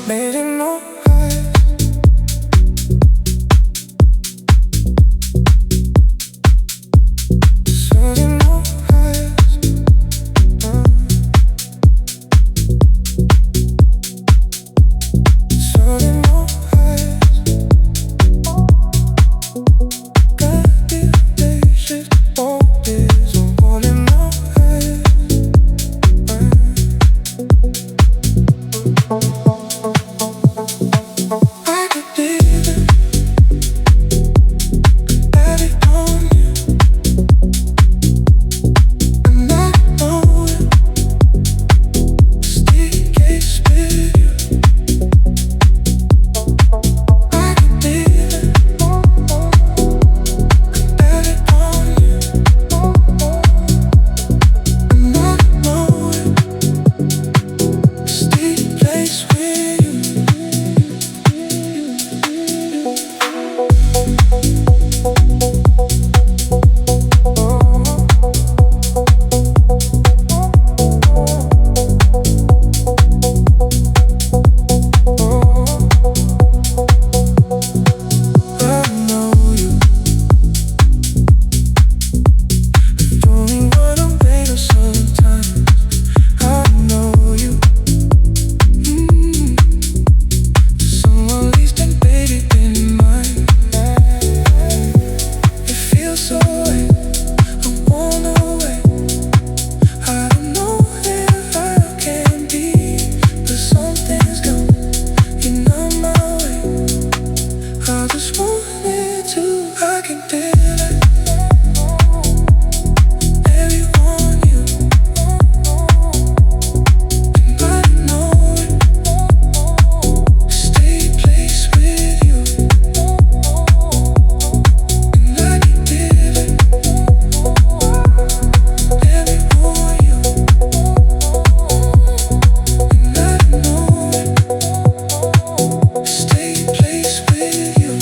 Maybe no eyes. Surely no eyes. Surely no eyes. Got you places, always wanting no eyes. I could leave it, have it on you, and I know it. Staircase with you. I could leave it, have it on you, and I know it. Stay place with you. I know you. Doing what I'm made of sometimes. I know you. Someone leaves them baby in mine. It feels so right. I wanna wait. I don't know if I can be, but something's coming. You're not my way. I just wanted to. I can feel it. Every on you, and I know it. Stay place with you, and I can feel it. Every on you, and I know it. Stay place with you.